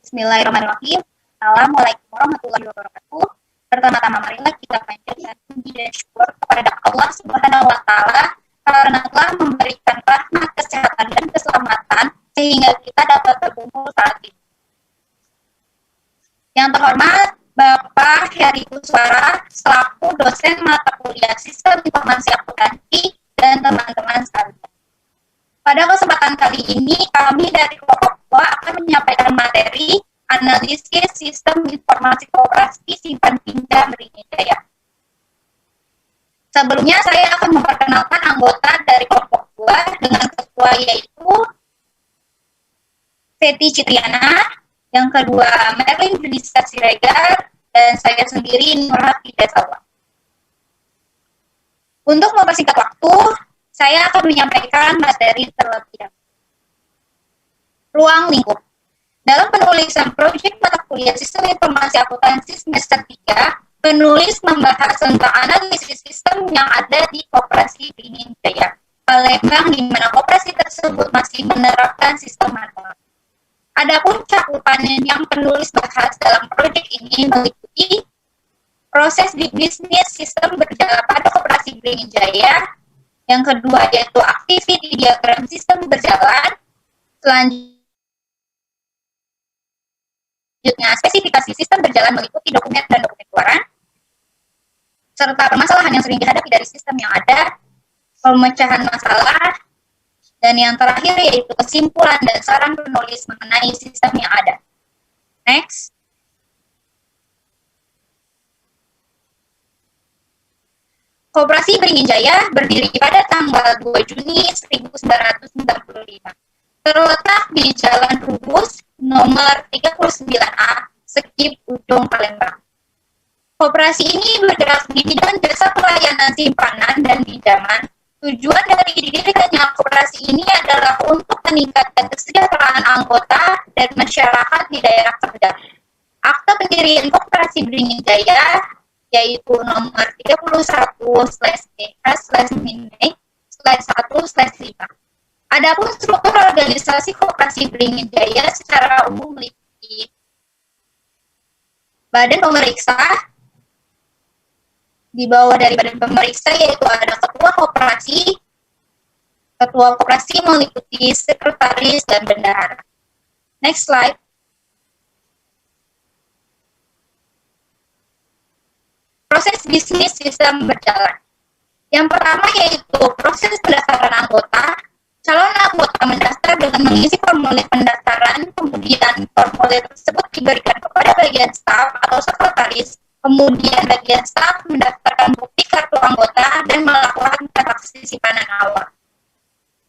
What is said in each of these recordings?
Bismillahirrahmanirrahim. Assalamualaikum warahmatullahi wabarakatuh. Pertama-tama marilah kita panjatkan puji dan syukur kepada Allah Subhanahu wa taala karena telah memberikan rahmat, kesehatan dan keselamatan sehingga kita dapat berkumpul saat ini. Yang terhormat Bapak Heri Kuswara selaku dosen mata kuliah Sistem Informasi Akuntansi dan teman-teman sekalian. Pada kesempatan kali ini kami dari kelompok 2 akan menyampaikan materi analisis sistem informasi koperasi simpan pinjam Berinijaya. Sebelumnya saya akan memperkenalkan anggota dari kelompok 2 dengan ketua yaitu Feti Citriana, yang kedua Merlin Junisa Siregar, dan saya sendiri Nur Hafidah Salwa. Untuk mempersingkat waktu, saya akan menyampaikan materi terlebih dahulu. Ruang lingkup. Dalam penulisan proyek mata kuliah Sistem Informasi Akuntansi semester 3, penulis membahas tentang analisis sistem yang ada di Koperasi Berinijaya Palembang, di mana koperasi tersebut masih menerapkan sistem manual. Adapun cakupan yang penulis bahas dalam proyek ini meliputi proses di bisnis sistem berjalan pada Koperasi Berinijaya, yang kedua yaitu activity diagram sistem berjalan, selanjutnya spesifikasi sistem berjalan meliputi dokumen dan dokumen keluaran, serta permasalahan yang sering dihadapi dari sistem yang ada, pemecahan masalah, dan yang terakhir yaitu kesimpulan dan saran penulis mengenai sistem yang ada. Next. Koperasi Berinijaya berdiri pada tanggal 2 Juni 1995. Terletak di Jalan Rubus nomor 39A, Sekip Ujung, Palembang. Koperasi ini bergerak di bidang jasa pelayanan simpanan dan pinjaman. Tujuan dari didirikannya koperasi ini adalah untuk meningkatkan kesejahteraan anggota dan masyarakat di daerah kerja. Akta pendirian Koperasi Berinijaya yaitu nomor 31/DH/MINEK/1/5. Adapun struktur organisasi Koperasi Berinijaya secara umum meliputi Badan Pemeriksa. Di bawah dari Badan Pemeriksa yaitu ada Ketua Koperasi. Ketua Koperasi meliputi Sekretaris dan Bendahara. Next slide. Proses bisnis sistem berjalan. Yang pertama yaitu proses pendaftaran anggota. Calon anggota mendaftar dengan mengisi formulir pendaftaran, kemudian formulir tersebut diberikan kepada bagian staf atau sekretaris. Kemudian bagian staf mendaftarkan bukti kartu anggota dan melakukan transaksi simpanan awal.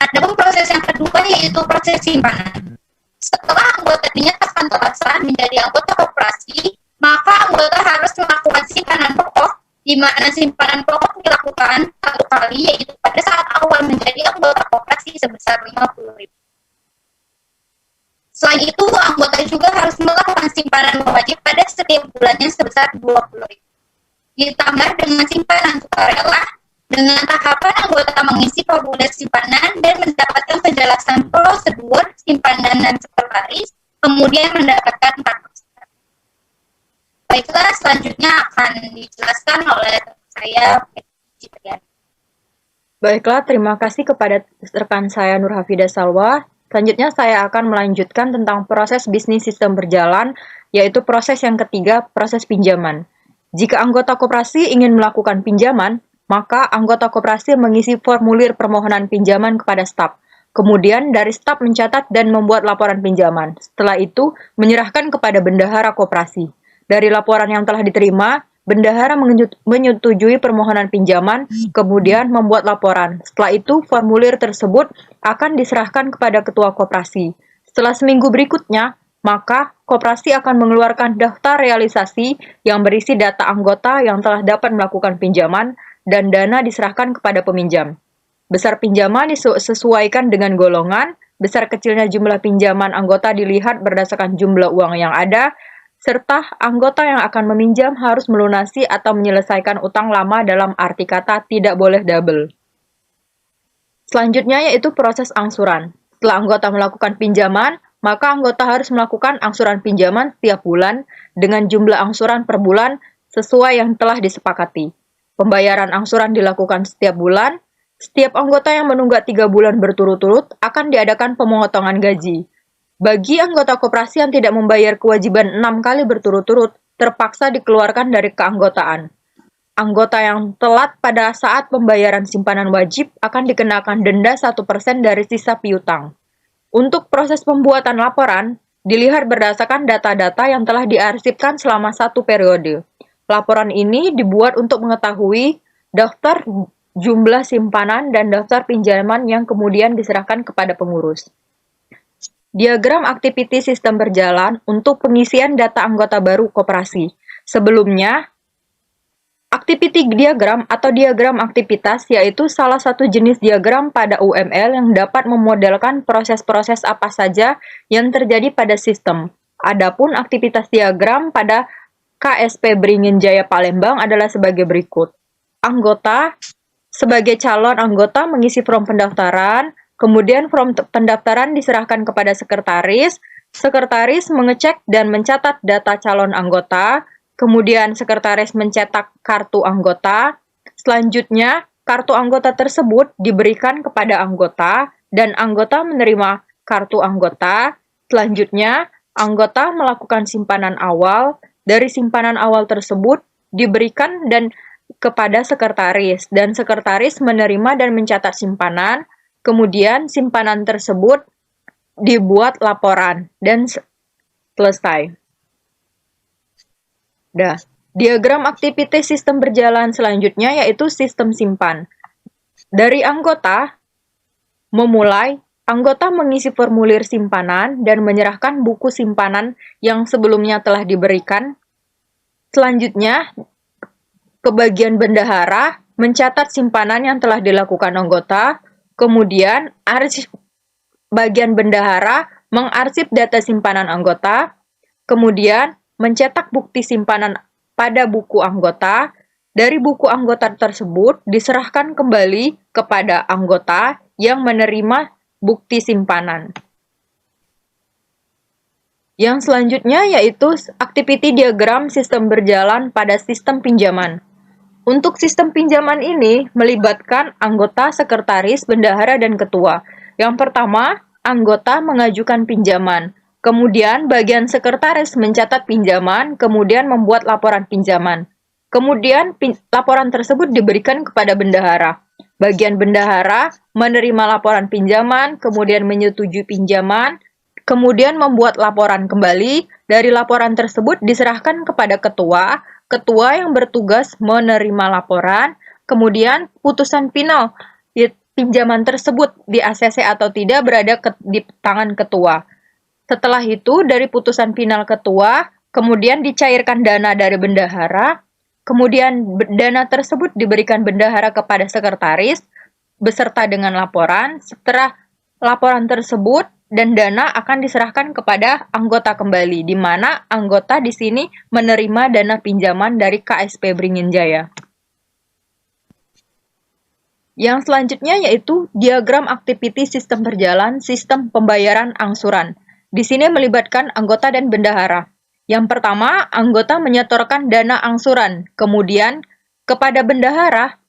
Adapun proses yang kedua yaitu proses simpanan. Setelah anggota dinyatakan telah sah menjadi anggota koperasi, maka anggota harus melakukan simpanan pokok, di mana simpanan pokok dilakukan satu kali yaitu pada saat awal menjadi anggota koperasi sebesar 50.000. Selain itu, anggota juga harus melakukan simpanan wajib pada setiap bulannya sebesar 20.000. Ditambah dengan simpanan sukarela, dengan tahapan anggota mengisi formulir simpanan dan mendapatkan penjelasan prosedur simpanan dan sekretaris, kemudian mendapatkan kartu. Baiklah, selanjutnya akan dijelaskan oleh saya, Ciprian. Baiklah, terima kasih kepada rekan saya Nur Hafidah Salwa. Selanjutnya saya akan melanjutkan tentang proses bisnis sistem berjalan, yaitu proses yang ketiga, proses pinjaman. Jika anggota koperasi ingin melakukan pinjaman, maka anggota koperasi mengisi formulir permohonan pinjaman kepada staf. Kemudian dari staf mencatat dan membuat laporan pinjaman. Setelah itu, menyerahkan kepada bendahara koperasi. Dari laporan yang telah diterima, bendahara menyetujui permohonan pinjaman, kemudian membuat laporan. Setelah itu, formulir tersebut akan diserahkan kepada ketua koperasi. Setelah seminggu berikutnya, maka koperasi akan mengeluarkan daftar realisasi yang berisi data anggota yang telah dapat melakukan pinjaman dan dana diserahkan kepada peminjam. Besar pinjaman disesuaikan dengan golongan, besar kecilnya jumlah pinjaman anggota dilihat berdasarkan jumlah uang yang ada, serta anggota yang akan meminjam harus melunasi atau menyelesaikan utang lama dalam arti kata tidak boleh double. Selanjutnya yaitu proses angsuran. Setelah anggota melakukan pinjaman, maka anggota harus melakukan angsuran pinjaman setiap bulan dengan jumlah angsuran per bulan sesuai yang telah disepakati. Pembayaran angsuran dilakukan setiap bulan. Setiap anggota yang menunggak 3 bulan berturut-turut akan diadakan pemotongan gaji. Bagi anggota koperasi yang tidak membayar kewajiban 6 kali berturut-turut, terpaksa dikeluarkan dari keanggotaan. Anggota yang telat pada saat pembayaran simpanan wajib akan dikenakan denda 1% dari sisa piutang. Untuk proses pembuatan laporan, dilihat berdasarkan data-data yang telah diarsipkan selama 1 periode. Laporan ini dibuat untuk mengetahui daftar jumlah simpanan dan daftar pinjaman yang kemudian diserahkan kepada pengurus. Diagram aktiviti sistem berjalan untuk pengisian data anggota baru koperasi. Sebelumnya, aktiviti diagram atau diagram aktivitas yaitu salah satu jenis diagram pada UML yang dapat memodelkan proses-proses apa saja yang terjadi pada sistem. Adapun aktivitas diagram pada KSP Beringin Jaya Palembang adalah sebagai berikut. Anggota sebagai calon anggota mengisi form pendaftaran, kemudian form pendaftaran diserahkan kepada sekretaris, sekretaris mengecek dan mencatat data calon anggota, kemudian sekretaris mencetak kartu anggota, selanjutnya kartu anggota tersebut diberikan kepada anggota dan anggota menerima kartu anggota, selanjutnya anggota melakukan simpanan awal, dari simpanan awal tersebut diberikan dan kepada sekretaris, dan sekretaris menerima dan mencatat simpanan, kemudian simpanan tersebut dibuat laporan, dan selesai. Diagram aktivitas sistem berjalan selanjutnya yaitu sistem simpan. Dari anggota, memulai, anggota mengisi formulir simpanan dan menyerahkan buku simpanan yang sebelumnya telah diberikan. Selanjutnya, ke bagian bendahara, mencatat simpanan yang telah dilakukan anggota, kemudian bagian bendahara mengarsip data simpanan anggota, kemudian mencetak bukti simpanan pada buku anggota, dari buku anggota tersebut diserahkan kembali kepada anggota yang menerima bukti simpanan. Yang selanjutnya yaitu aktiviti diagram sistem berjalan pada sistem pinjaman. Untuk sistem pinjaman ini melibatkan anggota, sekretaris, bendahara, dan ketua. Yang pertama, anggota mengajukan pinjaman. Kemudian bagian sekretaris mencatat pinjaman, kemudian membuat laporan pinjaman. Kemudian laporan tersebut diberikan kepada bendahara. Bagian bendahara menerima laporan pinjaman, kemudian menyetujui pinjaman, kemudian membuat laporan kembali. Dari laporan tersebut diserahkan kepada ketua, ketua yang bertugas menerima laporan, kemudian putusan final pinjaman tersebut di ACC atau tidak berada di tangan ketua. Setelah itu, dari putusan final ketua, kemudian dicairkan dana dari bendahara, kemudian dana tersebut diberikan bendahara kepada sekretaris, beserta dengan laporan. Setelah laporan tersebut dan dana akan diserahkan kepada anggota kembali, di mana anggota di sini menerima dana pinjaman dari KSP Beringin Jaya. Yang selanjutnya yaitu diagram aktiviti sistem berjalan, sistem pembayaran angsuran. Di sini melibatkan anggota dan bendahara. Yang pertama, anggota menyetorkan dana angsuran, kemudian kepada bendahara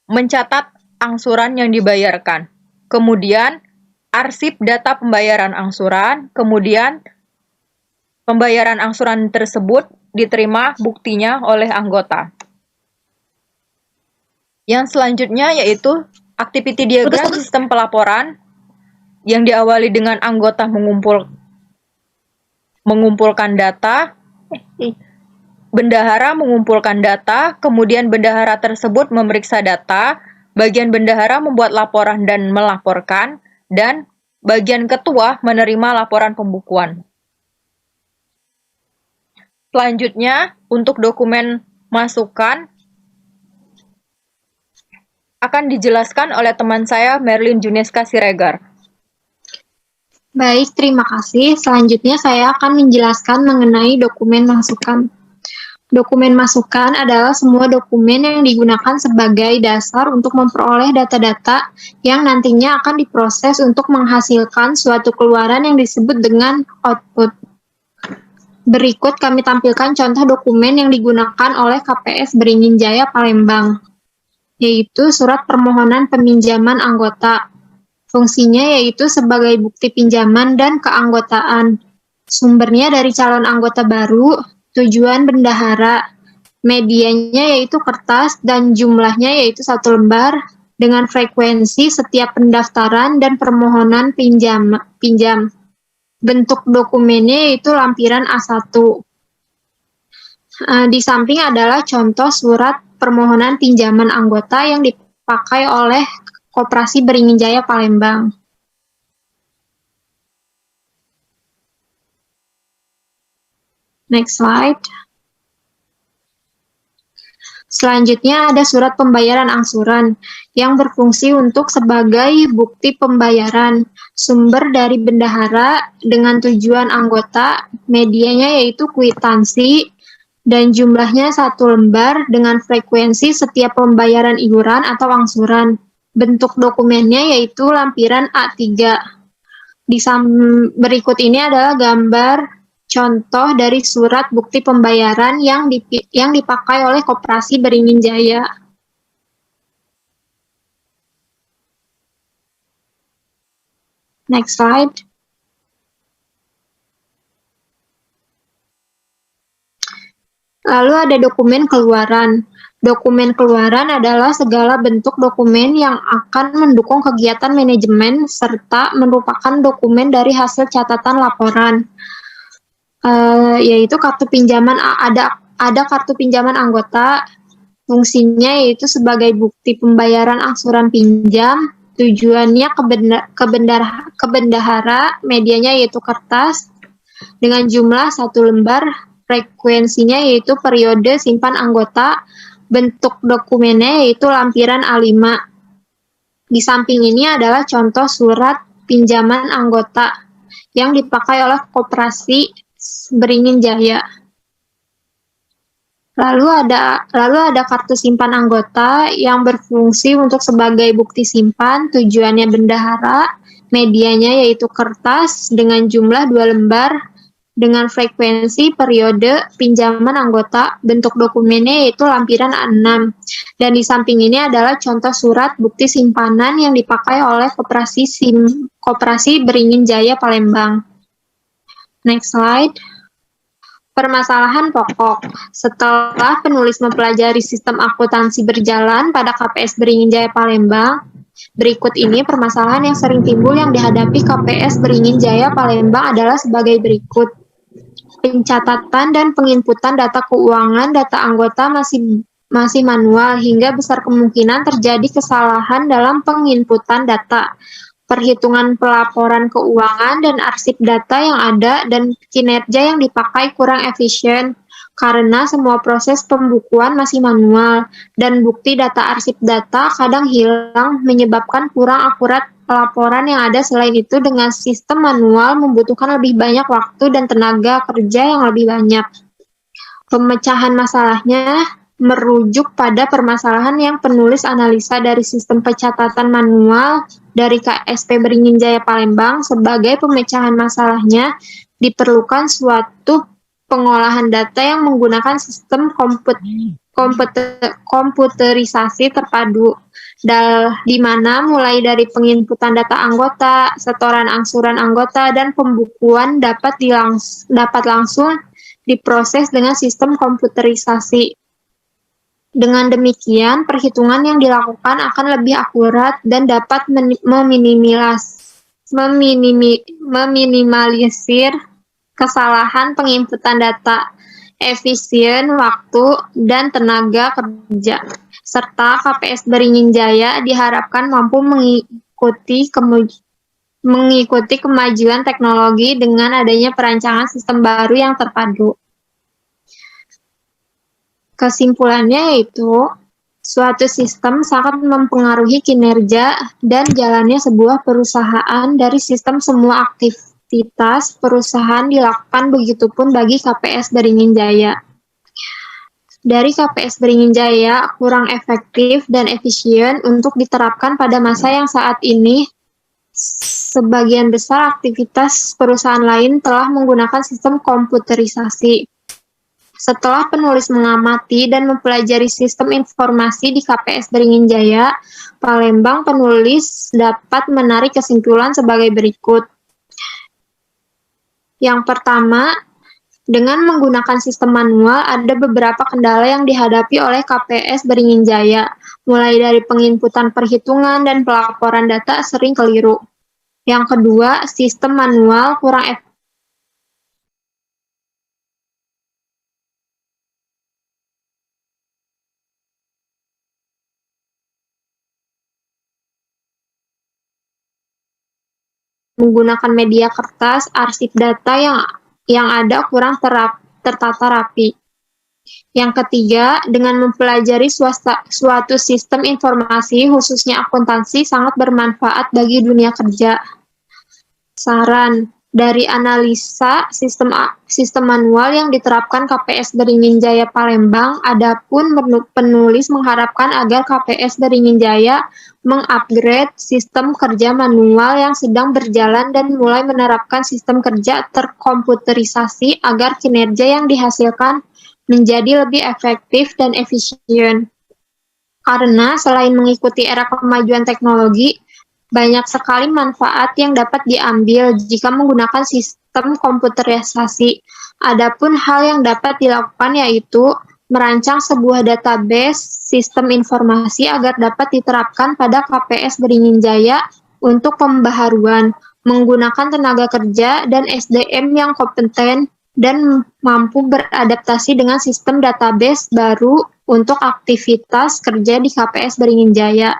mencatat angsuran yang dibayarkan. Kemudian arsip data pembayaran angsuran, kemudian pembayaran angsuran tersebut diterima buktinya oleh anggota. Yang selanjutnya yaitu aktiviti diagram sistem pelaporan yang diawali dengan anggota mengumpulkan data, bendahara mengumpulkan data, kemudian bendahara tersebut memeriksa data, bagian bendahara membuat laporan dan melaporkan, dan bagian ketua menerima laporan pembukuan. Selanjutnya, untuk dokumen masukan akan dijelaskan oleh teman saya, Merlin Juneska Siregar. Baik, terima kasih. Selanjutnya saya akan menjelaskan mengenai dokumen masukan. Dokumen masukan adalah semua dokumen yang digunakan sebagai dasar untuk memperoleh data-data yang nantinya akan diproses untuk menghasilkan suatu keluaran yang disebut dengan output. Berikut kami tampilkan contoh dokumen yang digunakan oleh KPS Beringin Jaya Palembang, yaitu surat permohonan peminjaman anggota. Fungsinya yaitu sebagai bukti pinjaman dan keanggotaan. Sumbernya dari calon anggota baru, tujuan bendahara, medianya yaitu kertas dan jumlahnya yaitu 1 lembar dengan frekuensi setiap pendaftaran dan permohonan pinjam. Bentuk dokumennya yaitu lampiran A1. Di samping adalah contoh surat permohonan pinjaman anggota yang dipakai oleh Koperasi Beringin Jaya Palembang. Next slide. Selanjutnya ada surat pembayaran angsuran yang berfungsi untuk sebagai bukti pembayaran. Sumber dari bendahara dengan tujuan anggota, medianya yaitu kwitansi, dan jumlahnya 1 lembar dengan frekuensi setiap pembayaran iuran atau angsuran. Bentuk dokumennya yaitu lampiran A3. Berikut ini adalah gambar contoh dari surat bukti pembayaran yang dipakai oleh Koperasi Beringin Jaya. Next slide. Lalu ada dokumen keluaran. Dokumen keluaran adalah segala bentuk dokumen yang akan mendukung kegiatan manajemen serta merupakan dokumen dari hasil catatan laporan. Yaitu kartu pinjaman, ada kartu pinjaman anggota, fungsinya yaitu sebagai bukti pembayaran angsuran pinjam, tujuannya ke bendahara, medianya yaitu kertas, dengan jumlah 1 lembar, frekuensinya yaitu periode simpan anggota, bentuk dokumennya yaitu lampiran A5. Di samping ini adalah contoh surat pinjaman anggota yang dipakai oleh Koperasi Beringin Jaya. Lalu ada kartu simpan anggota yang berfungsi untuk sebagai bukti simpan, tujuannya bendahara, medianya yaitu kertas dengan jumlah 2 lembar dengan frekuensi periode pinjaman anggota, bentuk dokumennya yaitu lampiran A6. Dan di samping ini adalah contoh surat bukti simpanan yang dipakai oleh Koperasi Beringin Jaya Palembang. Next slide. Permasalahan pokok. Setelah penulis mempelajari sistem akuntansi berjalan pada KPS Beringin Jaya Palembang, berikut ini permasalahan yang sering timbul yang dihadapi KPS Beringin Jaya Palembang adalah sebagai berikut. Pencatatan dan penginputan data keuangan data anggota masih manual hingga besar kemungkinan terjadi kesalahan dalam penginputan data. Perhitungan pelaporan keuangan dan arsip data yang ada dan kinerja yang dipakai kurang efisien karena semua proses pembukuan masih manual dan bukti data arsip data kadang hilang menyebabkan kurang akurat pelaporan yang ada. Selain itu, dengan sistem manual membutuhkan lebih banyak waktu dan tenaga kerja yang lebih banyak. Pemecahan masalahnya merujuk pada permasalahan yang penulis analisa dari sistem pencatatan manual dari KSP Beringin Jaya Palembang. Sebagai pemecahan masalahnya diperlukan suatu pengolahan data yang menggunakan sistem komputerisasi terpadu, di mana mulai dari penginputan data anggota, setoran angsuran anggota, dan pembukuan dapat langsung diproses dengan sistem komputerisasi. Dengan demikian, perhitungan yang dilakukan akan lebih akurat dan dapat meminimalisir kesalahan penginputan data, efisien waktu dan tenaga kerja, serta KPS Beringin Jaya diharapkan mampu mengikuti kemajuan teknologi dengan adanya perancangan sistem baru yang terpadu. Kesimpulannya yaitu, suatu sistem sangat mempengaruhi kinerja dan jalannya sebuah perusahaan. Dari sistem semua aktivitas perusahaan dilakukan, begitupun bagi KPS Beringin Jaya. dari KPS Beringin Jaya kurang efektif dan efisien untuk diterapkan pada masa yang saat ini. Sebagian besar aktivitas perusahaan lain telah menggunakan sistem komputerisasi. Setelah penulis mengamati dan mempelajari sistem informasi di KPS Beringin Jaya, Palembang, penulis dapat menarik kesimpulan sebagai berikut. Yang pertama, dengan menggunakan sistem manual, ada beberapa kendala yang dihadapi oleh KPS Beringin Jaya, mulai dari penginputan perhitungan dan pelaporan data sering keliru. Yang kedua, sistem manual kurang efektif. Menggunakan media kertas, arsip data yang ada kurang tertata rapi. Yang ketiga, dengan mempelajari suatu sistem informasi, khususnya akuntansi, sangat bermanfaat bagi dunia kerja. Saran, dari analisa sistem manual yang diterapkan KPS Beringin Jaya Palembang, adapun penulis mengharapkan agar KPS Beringin Jaya mengupgrade sistem kerja manual yang sedang berjalan dan mulai menerapkan sistem kerja terkomputerisasi agar kinerja yang dihasilkan menjadi lebih efektif dan efisien. Karena selain mengikuti era kemajuan teknologi, banyak sekali manfaat yang dapat diambil jika menggunakan sistem komputerisasi. Adapun hal yang dapat dilakukan yaitu merancang sebuah database sistem informasi agar dapat diterapkan pada KPS Beringin Jaya untuk pembaharuan, menggunakan tenaga kerja dan SDM yang kompeten dan mampu beradaptasi dengan sistem database baru untuk aktivitas kerja di KPS Beringin Jaya.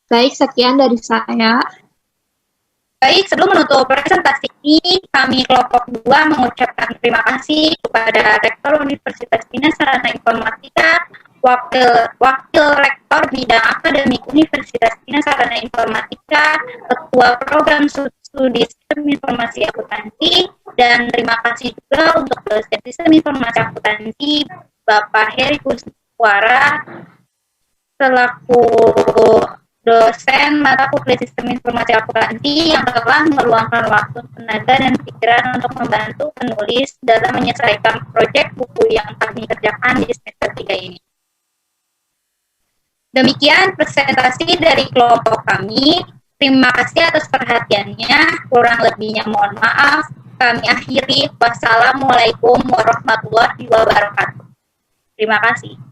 Baik, sekian dari saya. Baik, sebelum menutup presentasi ini, kami kelompok 2 mengucapkan terima kasih kepada Rektor Universitas Bina Sarana Informatika, Wakil Rektor Bidang Akademik Universitas Bina Sarana Informatika, Ketua Program Studi Sistem Informasi Akuntansi, dan terima kasih juga untuk dosen Sistem Informasi Akuntansi, Bapak Heri Kuswara, selaku dosen mata kuliah Sistem Informasi Akuntansi yang telah meluangkan waktu, tenaga, dan pikiran untuk membantu penulis dalam menyelesaikan proyek buku yang kami kerjakan di semester 3 ini. Demikian presentasi dari kelompok kami. Terima kasih atas perhatiannya. Kurang lebihnya mohon maaf. Kami akhiri. Wassalamualaikum warahmatullahi wabarakatuh. Terima kasih.